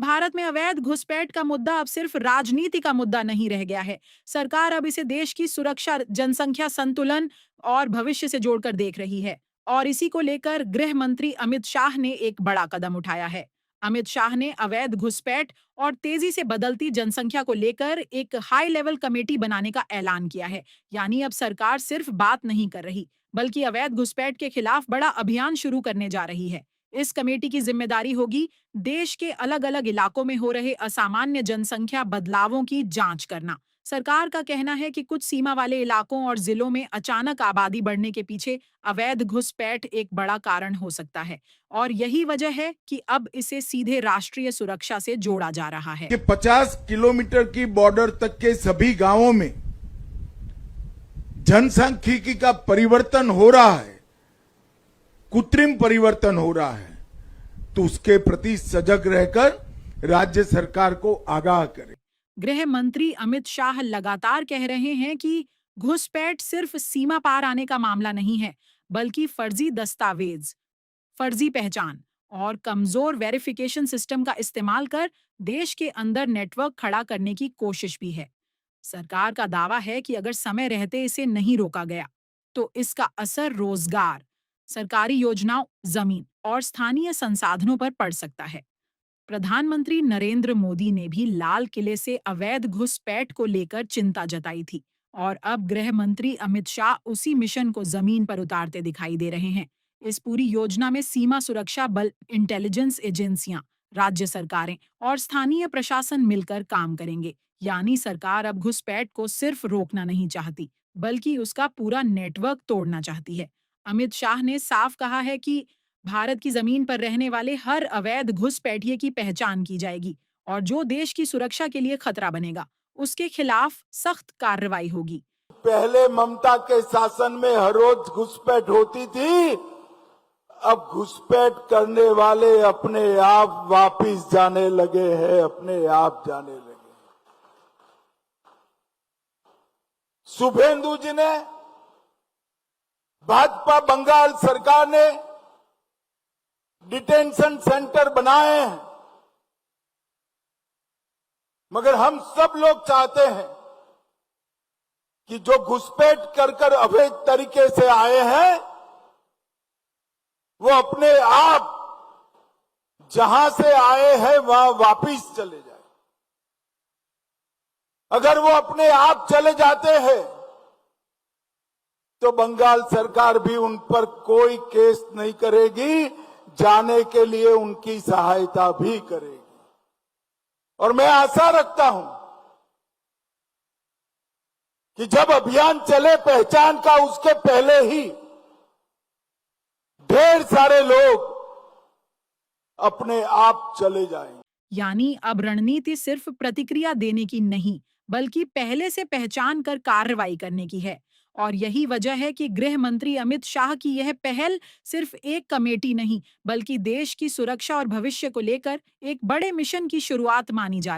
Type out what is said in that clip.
भारत में अवैध घुसपैठ का मुद्दा अब सिर्फ राजनीति का मुद्दा नहीं रह गया है। सरकार अब इसे देश की सुरक्षा, जनसंख्या संतुलन और भविष्य से जोड़कर देख रही है। और इसी को लेकर गृह मंत्री अमित शाह ने एक बड़ा कदम उठाया है। अमित शाह ने अवैध घुसपैठ और तेजी से बदलती जनसंख्या को लेकर एक हाई लेवल कमेटी बनाने का ऐलान किया है। यानी अब सरकार सिर्फ बात नहीं कर रही, बल्कि अवैध घुसपैठ के खिलाफ बड़ा अभियान शुरू करने जा रही है। इस कमेटी की जिम्मेदारी होगी देश के अलग अलग इलाकों में हो रहे असामान्य जनसंख्या बदलावों की जांच करना। सरकार का कहना है कि कुछ सीमा वाले इलाकों और जिलों में अचानक आबादी बढ़ने के पीछे अवैध घुसपैठ एक बड़ा कारण हो सकता है। और यही वजह है कि अब इसे सीधे राष्ट्रीय सुरक्षा से जोड़ा जा रहा है कि 50 किलोमीटर की बॉर्डर तक के सभी गांवों में जनसांख्यिकी का परिवर्तन हो रहा है, कृत्रिम परिवर्तन हो रहा है, तो उसके प्रति सजग रहकर राज्य सरकार को आगाह करें। गृह मंत्री अमित शाह लगातार कह रहे हैं कि घुसपैठ सिर्फ सीमा पार आने का मामला नहीं है, बल्कि फर्जी दस्तावेज, फर्जी पहचान और कमजोर वेरिफिकेशन सिस्टम का इस्तेमाल कर देश के अंदर नेटवर्क खड़ा करने की कोशिश भी है। सरकार का दावा है कि अगर समय रहते इसे नहीं रोका गया, तो इसका असर रोजगार, सरकारी योजनाओं, जमीन और स्थानीय संसाधनों पर पड़ सकता है। प्रधानमंत्री नरेंद्र मोदी ने भी लाल किले से अवैध घुसपैठ को लेकर चिंता जताई थी और अब गृह मंत्री अमित शाह उसी मिशन को जमीन पर उतारते दिखाई दे रहे हैं। इस पूरी योजना में सीमा सुरक्षा बल, इंटेलिजेंस एजेंसियां, राज्य सरकारें और स्थानीय प्रशासन मिलकर काम करेंगे। यानी सरकार अब घुसपैठ को सिर्फ रोकना नहीं चाहती, बल्कि उसका पूरा नेटवर्क तोड़ना चाहती है। अमित शाह ने साफ कहा है कि भारत की जमीन पर रहने वाले हर अवैध घुसपैठिए की पहचान की जाएगी और जो देश की सुरक्षा के लिए खतरा बनेगा, उसके खिलाफ सख्त कार्रवाई होगी। पहले ममता के शासन में हर रोज घुसपैठ होती थी, अब घुसपैठ करने वाले अपने आप वापिस जाने लगे हैं, अपने आप जाने लगे। शुभेंदु जी ने, भाजपा बंगाल सरकार ने डिटेंशन सेंटर बनाए हैं, मगर हम सब लोग चाहते हैं कि जो घुसपैठ कर अवैध तरीके से आए हैं, वो अपने आप जहां से आए हैं वहां वापिस चले जाए। अगर वो अपने आप चले जाते हैं तो बंगाल सरकार भी उन पर कोई केस नहीं करेगी, जाने के लिए उनकी सहायता भी करेगी। और मैं आशा रखता हूं कि जब अभियान चले पहचान का, उसके पहले ही ढेर सारे लोग अपने आप चले जाएंगे। यानी अब रणनीति सिर्फ प्रतिक्रिया देने की नहीं, बल्कि पहले से पहचान कर कार्रवाई करने की है। और यही वजह है कि गृह मंत्री अमित शाह की यह पहल सिर्फ एक कमेटी नहीं, बल्कि देश की सुरक्षा और भविष्य को लेकर एक बड़े मिशन की शुरुआत मानी जा रही है।